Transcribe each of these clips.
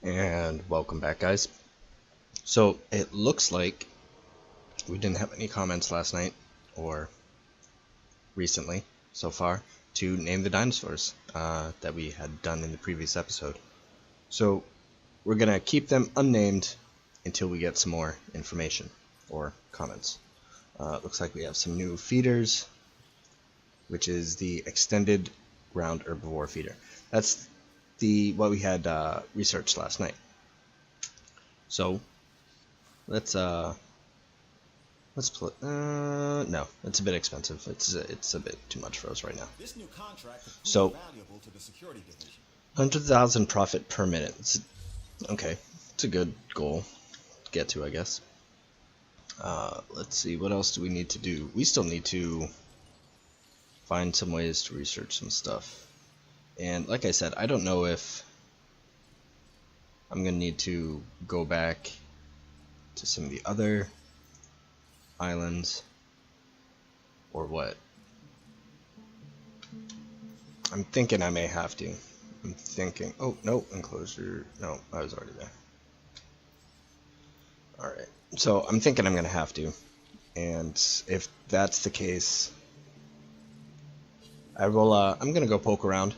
And welcome back, guys. So it looks like we didn't have any comments last night or recently so far to name the dinosaurs that we had done in the previous episode. So we're gonna keep them unnamed until we get some more information or comments. Looks like we have some new feeders, which is the extended ground herbivore feeder. That's what we had researched last night. So let's play. No, it's a bit expensive. It's a bit too much for us right now. This new contract is So valuable to the security division. 100,000 profit per minute. Okay, it's a good goal to get to, I guess. Let's see, what else do we need to do? We still need to find some ways to research some stuff. And like I said, I don't know if I'm going to need to go back to some of the other islands or what. I'm thinking I may have to. I'm thinking, oh, no, enclosure. No, I was already there. Alright, so I'm thinking I'm going to have to. And if that's the case, I'm going to go poke around.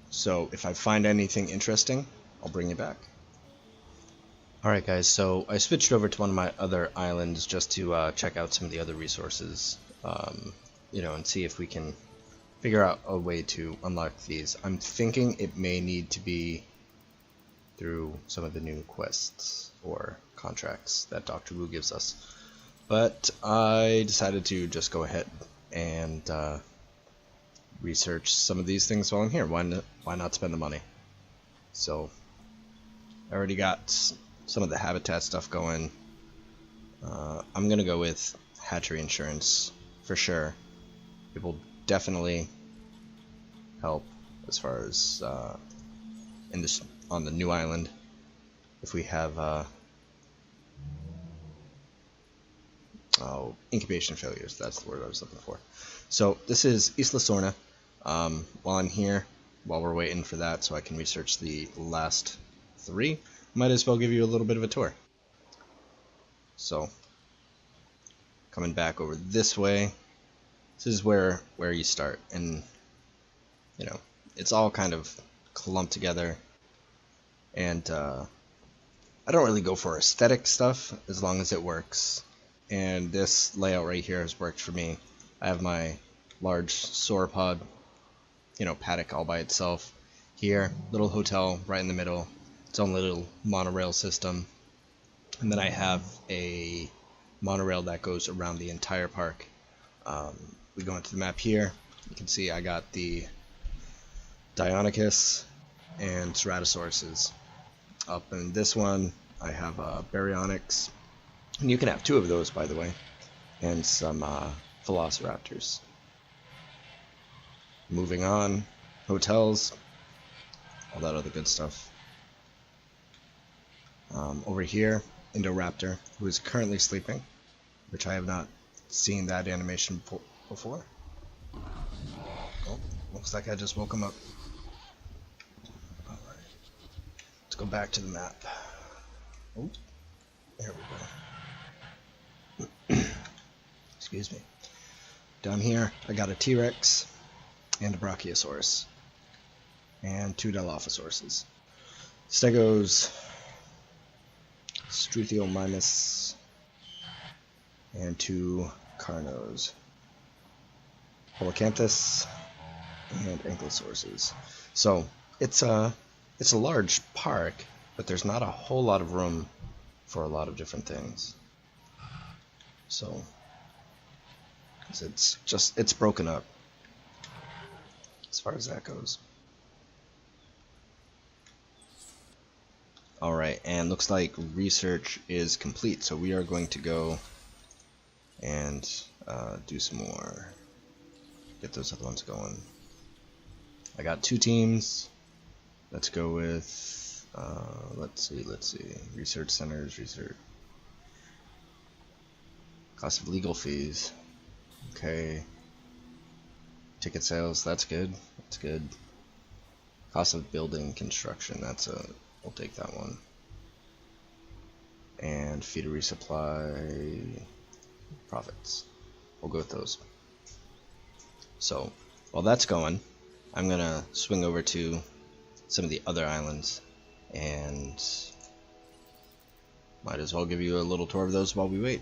So if I find anything interesting, I'll bring you back. Alright guys, so I switched over to one of my other islands just to check out some of the other resources, and see if we can figure out a way to unlock these. I'm thinking it may need to be through some of the new quests or contracts that Dr. Wu gives us. But I decided to just go ahead and research some of these things while I'm here. Why not spend the money? So I already got some of the habitat stuff going. I'm gonna go with hatchery insurance for sure. It will definitely help as far as on the new island if we have incubation failures. That's the word I was looking for. So this is Isla Sorna. While I'm here, while we're waiting for that so I can research the last three, might as well give you a little bit of a tour. So coming back over this way, this is where you start, and it's all kind of clumped together, and I don't really go for aesthetic stuff as long as it works, and this layout right here has worked for me. I have my large sauropod paddock all by itself here, little hotel right in the middle, its own little monorail system, and then I have a monorail that goes around the entire park. We go into the map here, you can see I got the Deinonychus and Ceratosauruses. Up in this one I have Baryonyx, and you can have two of those, by the way, and some Velociraptors. Moving on, hotels, all that other good stuff. Over here, Indoraptor, who is currently sleeping, which I have not seen that animation before. Oh, looks like I just woke him up. Alright, let's go back to the map. Oh, there we go. Excuse me. Down here, I got a T-Rex and a Brachiosaurus, and two Dilophosaurus. Stegos, Struthiomimus, and two Carnos, Holocanthus, and Ankylosaurus. So it's a large park, but there's not a whole lot of room for a lot of different things. So it's broken up as far as that goes. Alright, and looks like research is complete, so we are going to go and do some more, get those other ones going. I got two teams. Let's go with let's see, research centers, research, cost of legal fees, okay, ticket sales, that's good, cost of building construction, we'll take that one. and feed a resupply profits. We'll go with those. So while that's going, I'm gonna swing over to some of the other islands and might as well give you a little tour of those while we wait.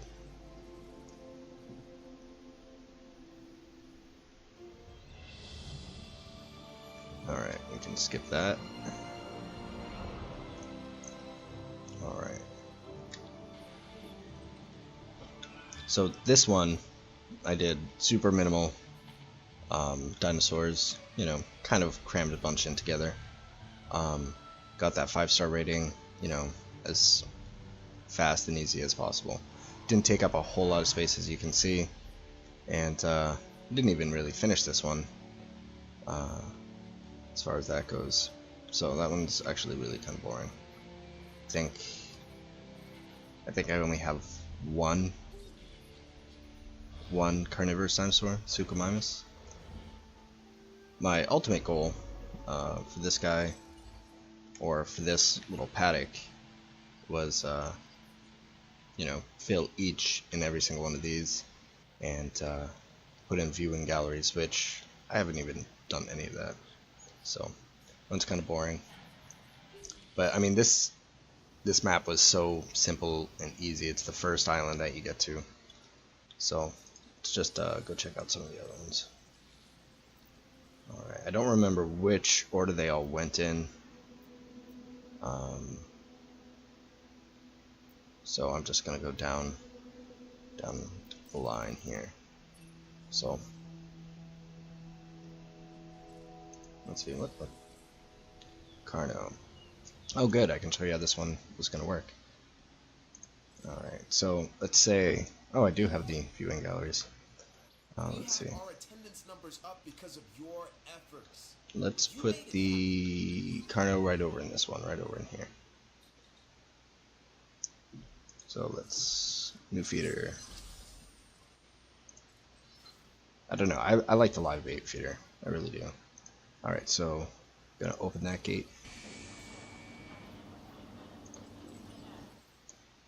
Alright, we can skip that. Alright. So this one, I did super minimal dinosaurs, you know, kind of crammed a bunch in together. Got that 5-star rating, you know, as fast and easy as possible. Didn't take up a whole lot of space, as you can see, and didn't even really finish this one as far as that goes. So that one's actually really kind of boring. I think I only have one carnivorous dinosaur, Syanosis. My ultimate goal for this guy, or for this little paddock, was you know, fill each and every single one of these and put in viewing galleries, which I haven't even done any of that. So one's kind of boring. But I mean, this map was so simple and easy. It's the first island that you get to. So let's just go check out some of the other ones. Alright, I don't remember which order they all went in. So I'm just gonna go down the line here. So let's see, what Carno. Oh good, I can show you how this one was gonna work. Alright, so let's say, oh, I do have the viewing galleries. Let's see. Let's put the Carno right over in this one, right over in here. So let's new feeder. I don't know, I like the live bait feeder, I really do. Alright, so I'm gonna open that gate.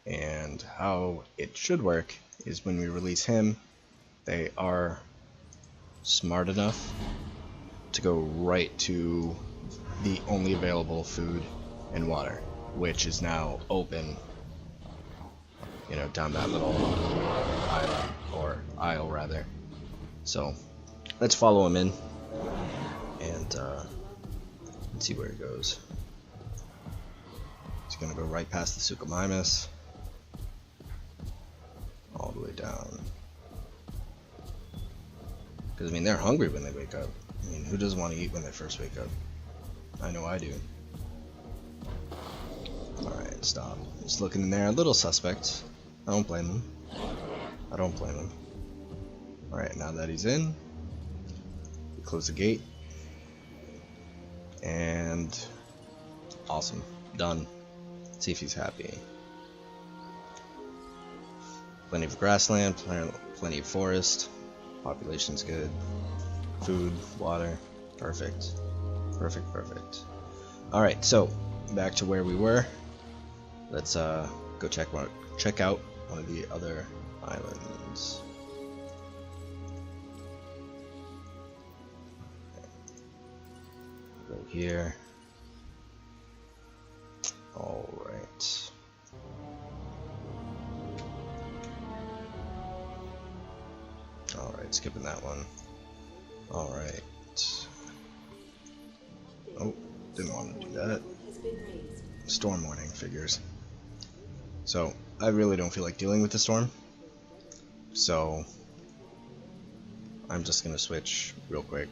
And how it should work is when we release him, they are smart enough to go right to the only available food and water, which is now open, you know, down that little island, or aisle rather. So let's follow him in and let's see where he goes. He's gonna go right past the Syanosis, all the way down. Because I mean, they're hungry when they wake up. I mean, who doesn't want to eat when they first wake up? I know I do. Alright, stop. Just looking in there, a little suspect. I don't blame him. I don't blame him. Alright, now that he's in, we close the gate. And awesome. Done. Let's see if he's happy. Plenty of grassland, plenty of forest. Population's good. Food, water, perfect. Perfect, perfect. Alright, so back to where we were. Let's go check out one of the other islands. Go here. Alright. Alright, skipping that one. Alright. Oh, didn't want to do that. Storm warning figures. So, I really don't feel like dealing with the storm. So, I'm just gonna switch real quick.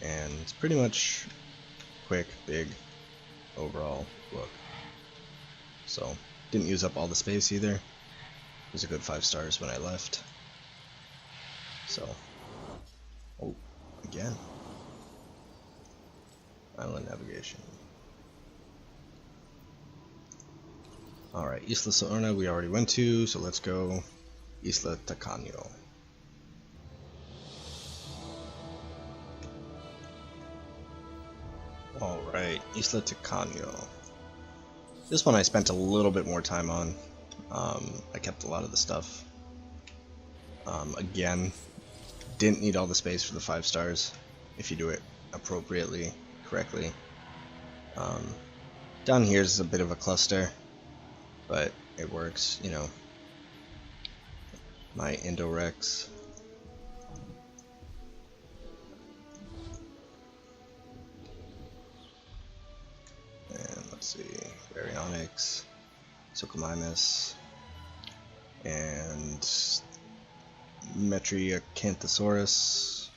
And it's pretty much quick, big, overall look. So, didn't use up all the space either. It was a good 5 stars when I left. So, oh, again. Island navigation. Alright, Isla Sorna we already went to, so let's go Isla Tacaño. Alright, Isla Tacaño. This one I spent a little bit more time on. I kept a lot of the stuff. Again, didn't need all the space for the 5 stars if you do it appropriately, correctly. Down here is a bit of a cluster, but it works, you know. My Indorex. And let's see, Baryonyx, Socomimus, and Metriacanthosaurus.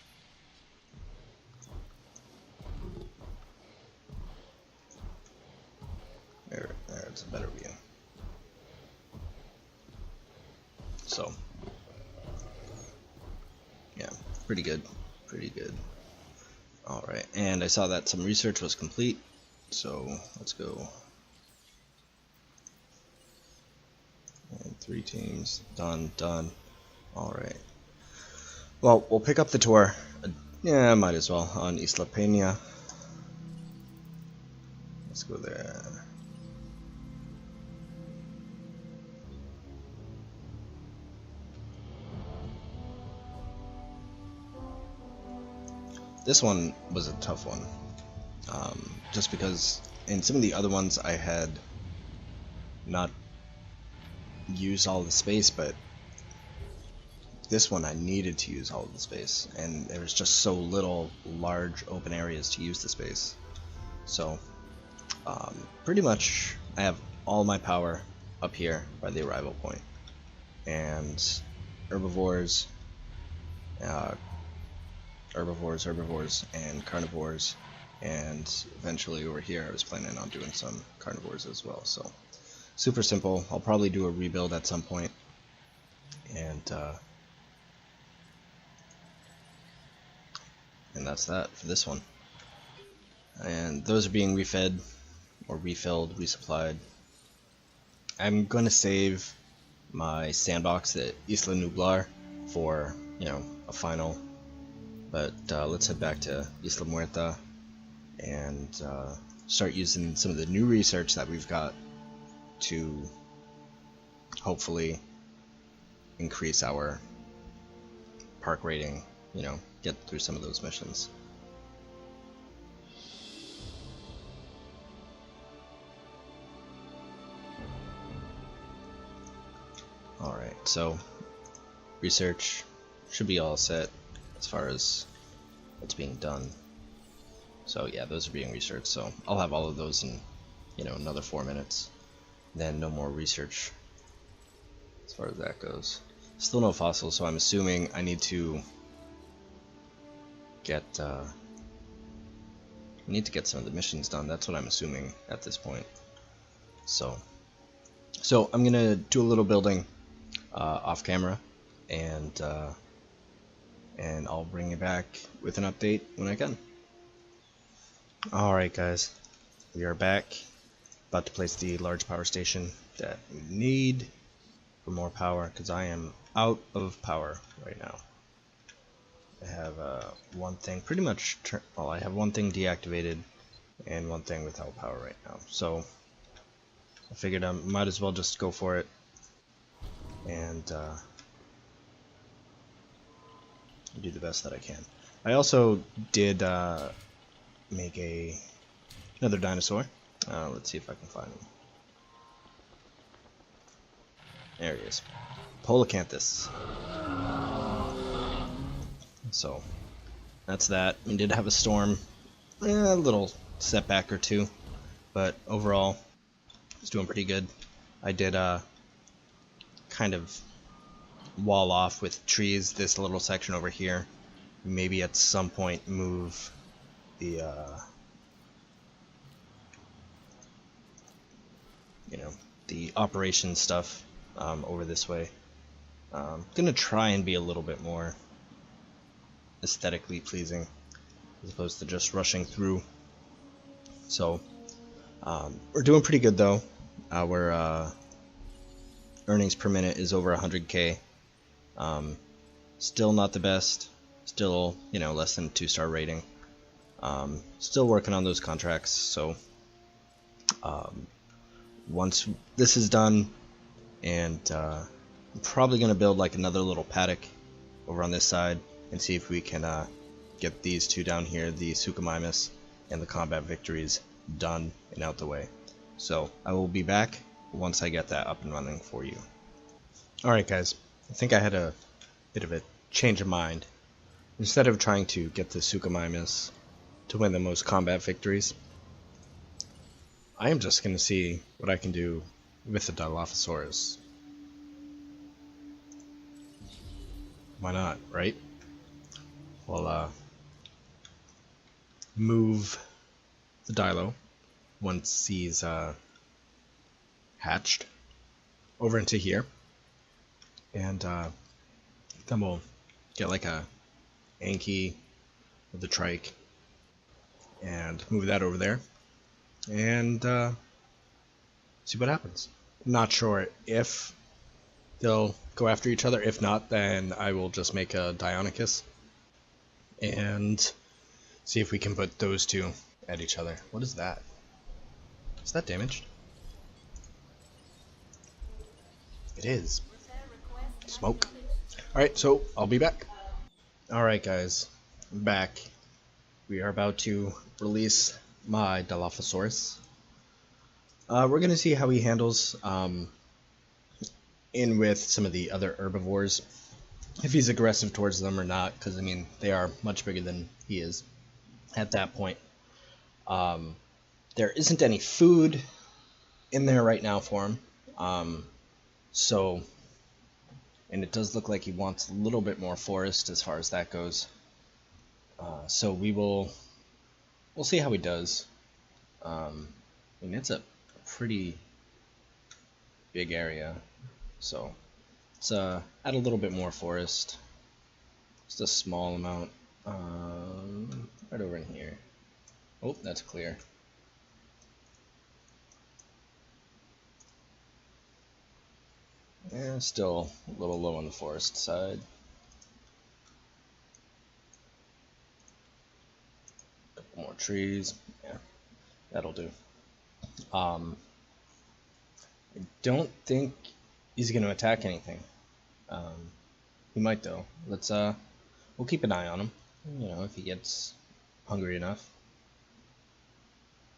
There's a better view. So, yeah, pretty good, pretty good. Alright, and I saw that some research was complete, so let's go. And 3 teams, done. Alright. Well, we'll pick up the tour, yeah, might as well, on Isla Peña. Let's go there. This one was a tough one, just because in some of the other ones I had not used all the space, but this one I needed to use all of the space, and there was just so little large open areas to use the space. So pretty much I have all my power up here by the arrival point, and herbivores, and carnivores, and eventually over here I was planning on doing some carnivores as well. So super simple. I'll probably do a rebuild at some point, and that's that for this one. And those are being refed or refilled, resupplied. I'm going to save my sandbox at Isla Nublar for, you know, a final. But let's head back to Isla Muerta and start using some of the new research that we've got to hopefully increase our park rating, you know, get through some of those missions. Alright, so research should be all set as far as what's being done. So yeah, those are being researched, so I'll have all of those in, you know, another 4 minutes. Then no more research as far as that goes. Still no fossils, so I'm assuming I need to get some of the missions done. That's what I'm assuming at this point. So I'm gonna do a little building off camera, and I'll bring you back with an update when I can. Alright guys, we are back, about to place the large power station that we need for more power, because I am out of power right now. I have one thing pretty much, well, I have one thing deactivated and one thing without power right now, so I figured I might as well just go for it and do the best that I can. I also did make another dinosaur. Let's see if I can find him. There he is. Polacanthus. So that's that. We did have a storm, a little setback or two, but overall it's doing pretty good. I did kind of wall off with trees this little section over here. Maybe at some point move the you know, the operation stuff over this way. Gonna try and be a little bit more aesthetically pleasing as opposed to just rushing through. So we're doing pretty good though. Our earnings per minute is over 100k. Still not the best, still, you know, less than 2-star rating. Still working on those contracts, so Once this is done, and I'm probably going to build like another little paddock over on this side and see if we can get these two down here, the Suchomimus and the combat victories, done and out the way. So I will be back once I get that up and running for you. Alright guys, I think I had a bit of a change of mind. Instead of trying to get the Suchomimus to win the most combat victories, I am just going to see what I can do with the Dilophosaurus. Why not, right? We'll move the Dilo once he's hatched over into here, and then we'll get like a Anki with the trike and move that over there and see what happens. Not sure if they'll go after each other. If not, then I will just make a Deinonychus and see if we can put those two at each other. What is that? Is that damaged? It is. Smoke. Alright, so I'll be back. Alright guys, I'm back. We are about to release my Dilophosaurus. We're going to see how he handles in with some of the other herbivores. If he's aggressive towards them or not, because I mean, they are much bigger than he is at that point. There isn't any food in there right now for him. And it does look like he wants a little bit more forest as far as that goes. So we'll see how he does. I mean, it's a pretty big area, so let's add a little bit more forest. Just a small amount, right over in here. Oh, that's clear. Yeah, still a little low on the forest side. Couple more trees. Yeah, that'll do. I don't think he's going to attack anything. He might though. We'll keep an eye on him. You know, if he gets hungry enough.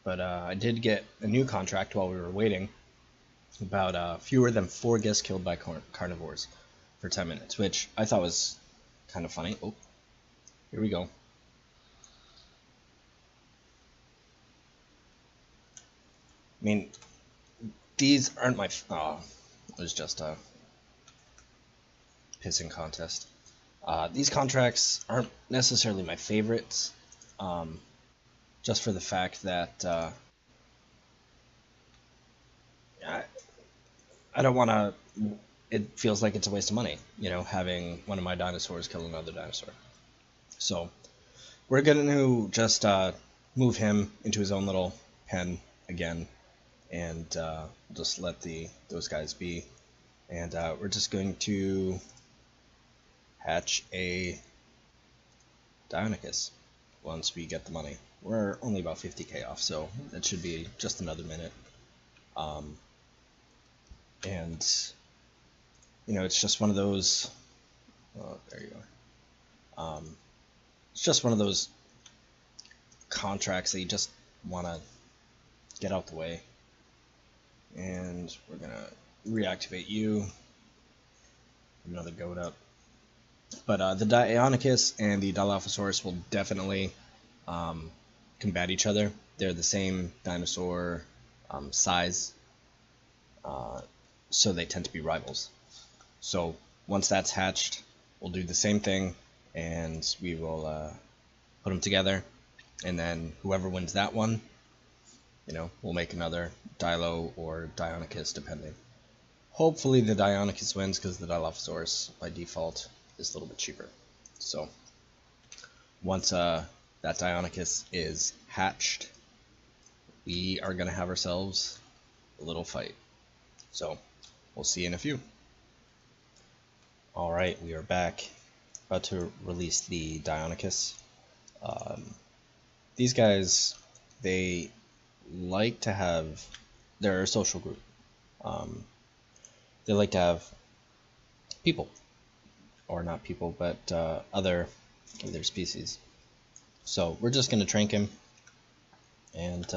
But I did get a new contract while we were waiting. About fewer than 4 guests killed by carnivores for 10 minutes, which I thought was kind of funny. Oh, here we go. I mean, these aren't my... Oh, it was just a pissing contest. These contracts aren't necessarily my favorites, just for the fact that I don't want to... It feels like it's a waste of money, you know, having one of my dinosaurs kill another dinosaur. So we're going to just move him into his own little pen again, and just let those guys be. And we're just going to hatch a Deinonychus once we get the money. We're only about 50k off, so that should be just another minute. And you know, it's just one of those. Oh, there you are. It's just one of those contracts that you just want to get out the way. And we're gonna reactivate you. Another goat up. But the Deinonychus and the Dilophosaurus will definitely combat each other. They're the same dinosaur size, so they tend to be rivals. So once that's hatched, we'll do the same thing, and we will put them together, and then whoever wins that one, you know, we'll make another Dilo or Deinonychus, depending. Hopefully the Deinonychus wins, because the Dilophosaurus, by default, is a little bit cheaper. So once that Deinonychus is hatched, we are going to have ourselves a little fight. So we'll see you in a few. Alright, we are back. About to release the Deinonychus. These guys, they like to have they're a social group. They like to have people, or not people, but other species. So we're just gonna trank him and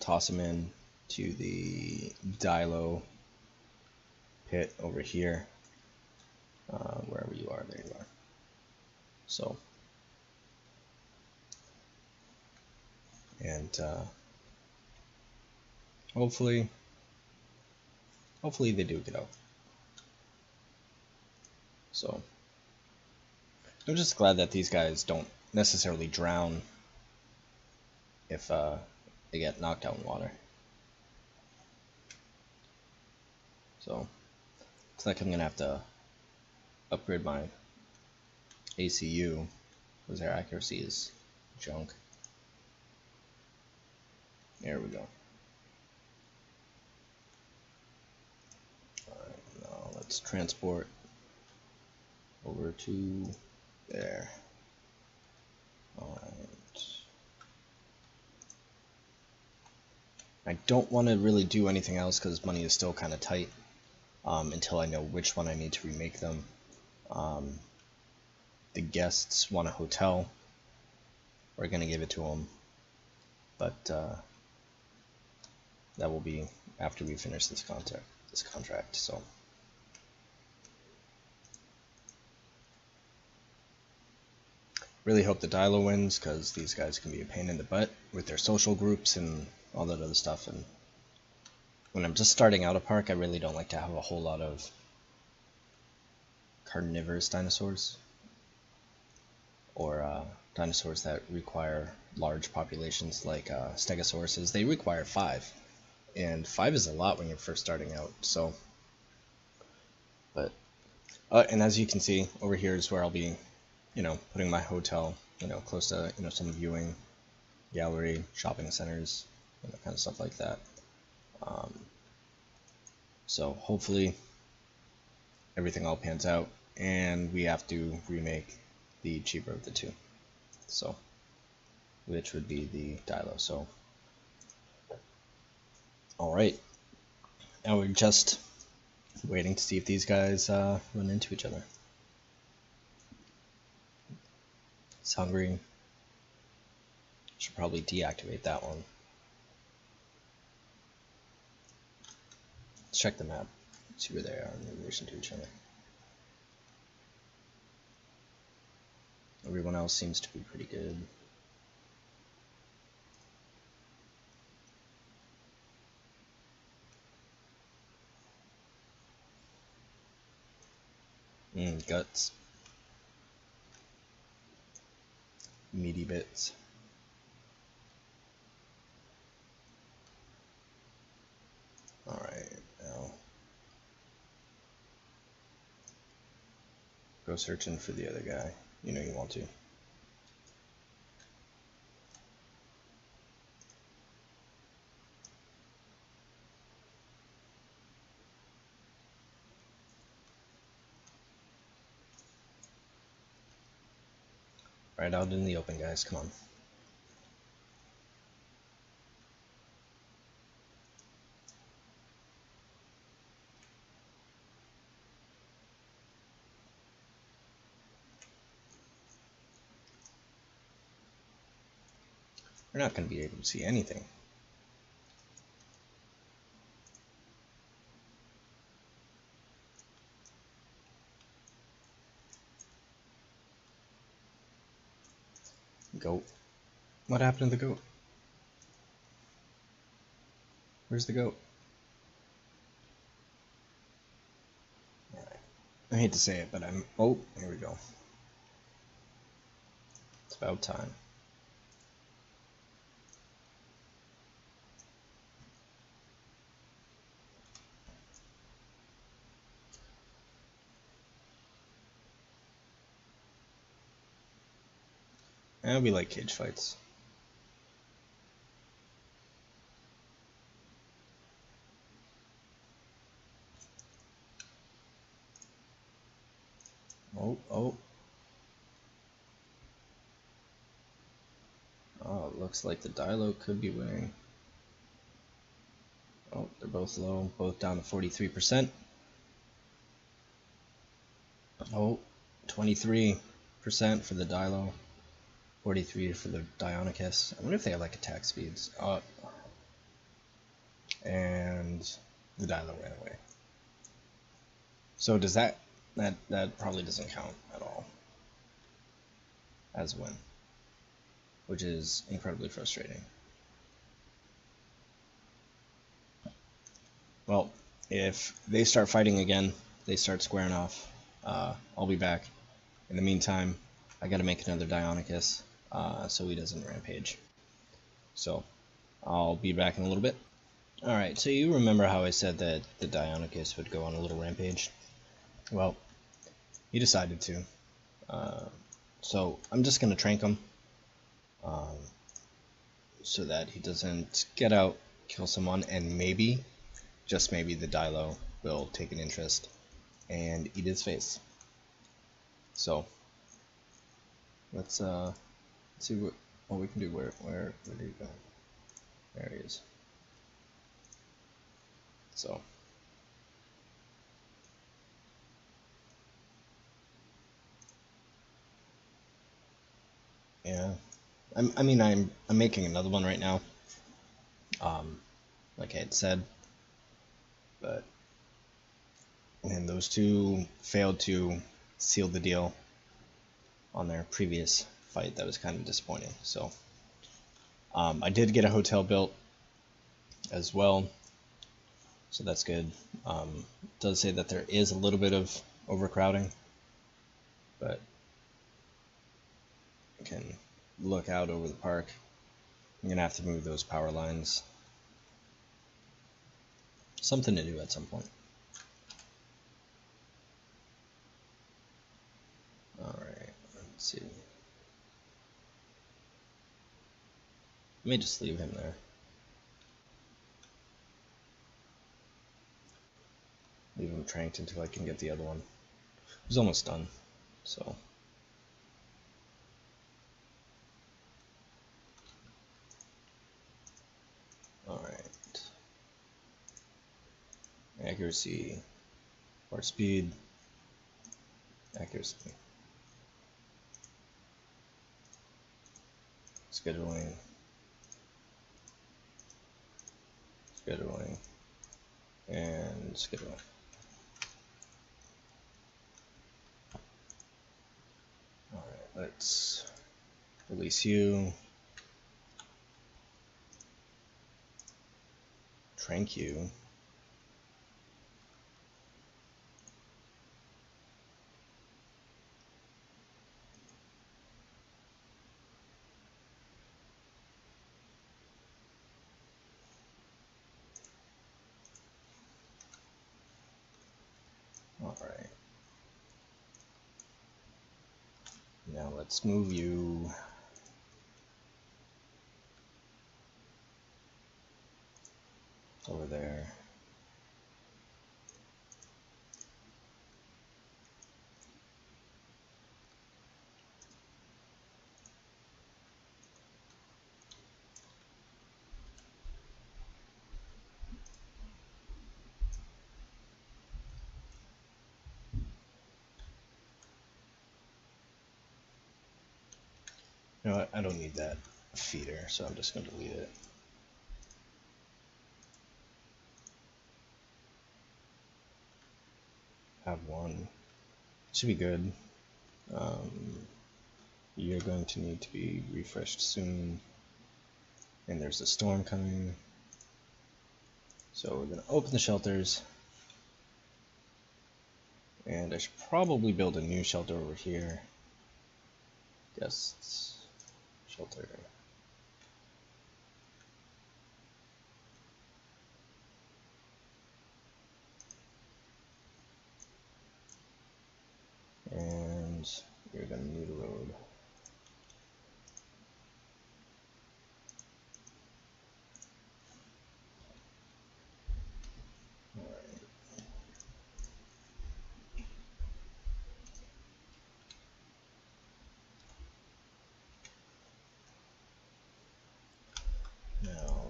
toss him in to the Dilo pit over here. Wherever you are, there you are. So, and hopefully they do get out. So, I'm just glad that these guys don't necessarily drown if they get knocked out in water. So, looks like I'm gonna have to upgrade my ACU because their accuracy is junk. There we go. Alright, now let's transport over to there. Alright. I don't want to really do anything else because money is still kind of tight until I know which one I need to remake them. The guests want a hotel. We're going to give it to them. But that will be after we finish this contract. So really hope the Dilo wins because these guys can be a pain in the butt with their social groups and all that other stuff. And when I'm just starting out a park, I really don't like to have a whole lot of carnivorous dinosaurs or dinosaurs that require large populations like stegosauruses. They require 5, and 5 is a lot when you're first starting out. So, but and as you can see over here is where I'll be, putting my hotel, close to some viewing gallery, shopping centers, kind of stuff like that. So hopefully everything all pans out, and we have to remake the cheaper of the two, so which would be the Dilo. So alright, now we're just waiting to see if these guys run into each other. It's hungry. Should probably deactivate that one. Let's check the map, see where they are in relation to each other. Everyone else seems to be pretty good. Guts. Meaty bits. Alright, now go searching for the other guy. You know you want to. Right out in the open, guys, come on. We're not going to be able to see anything. Goat. What happened to the goat? Where's the goat? Alright. I hate to say it, but I'm... Oh, here we go. It's about time. And we like cage fights. Oh, looks like the Dilo could be winning. Oh, they're both low, both down to 43%. Oh, 23% for the Dilo, 43 for the Dionicus. I wonder if they have like attack speeds. And the Dilo ran away. So does that probably doesn't count at all as a win, which is incredibly frustrating. Well, if they start fighting again, they start squaring off, I'll be back. In the meantime, I gotta make another Dionicus so he doesn't rampage. So I'll be back in a little bit. Alright, so you remember how I said that the Dionicus would go on a little rampage? Well, he decided to. So I'm just gonna trank him so that he doesn't get out, kill someone, and maybe, just maybe, the Dilo will take an interest and eat his face. So let's see what we can do. Where did he go? There he is. So yeah, I'm making another one right now. Like I had said, but and those two failed to seal the deal on their previous fight. That was kind of disappointing. So I did get a hotel built as well, so that's good. It does say that there is a little bit of overcrowding, but you can look out over the park. I'm gonna have to move those power lines. Something to do at some point. Alright, let's see. Let me just leave him there. Leave him tranked until I can get the other one. He's almost done, so. Alright. Accuracy, or speed, accuracy. Scheduling, and scheduling. Alright, let's release you. Trank you. Alright. Now let's move you over there. You know what? I don't need that feeder, so I'm just going to delete it. Have one. Should be good. You're going to need to be refreshed soon. And there's a storm coming. So we're going to open the shelters. And I should probably build a new shelter over here. Guests. Shelter. And you're going to need a road. Alright.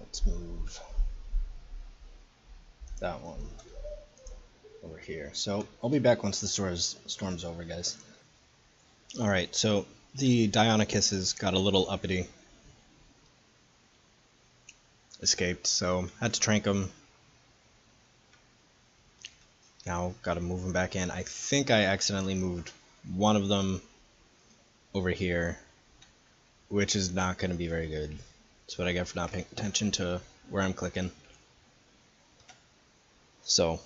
let's move that one over here. So I'll be back once the storm's over, guys. Alright, so the Dionyscus got a little uppity. Escaped, so had to trank him. Now gotta move him back in. I think I accidentally moved one of them over here, which is not going to be very good. That's what I get for not paying attention to where I'm clicking. So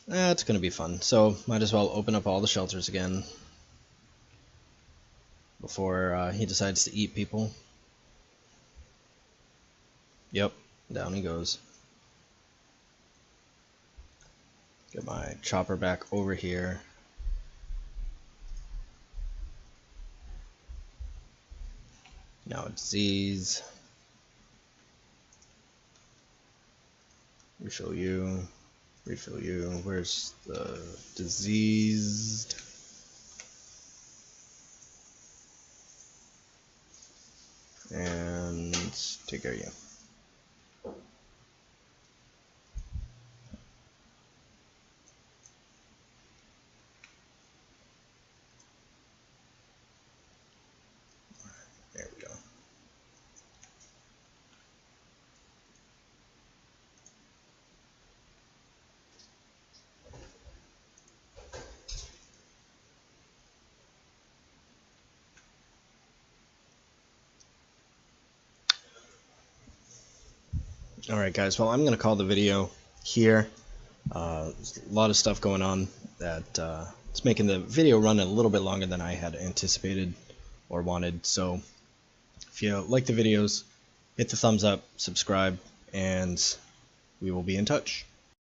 that's going to be fun. So might as well open up all the shelters again before he decides to eat people. Yep, down he goes. Get my chopper back over here. Now it's Z's. Refill you. Refill you. Where's the diseased? And take care of you. There we go. Alright guys, well I'm going to call the video here. There's a lot of stuff going on that it's making the video run a little bit longer than I had anticipated or wanted. So if you like the videos, hit the thumbs up, subscribe, and we will be in touch.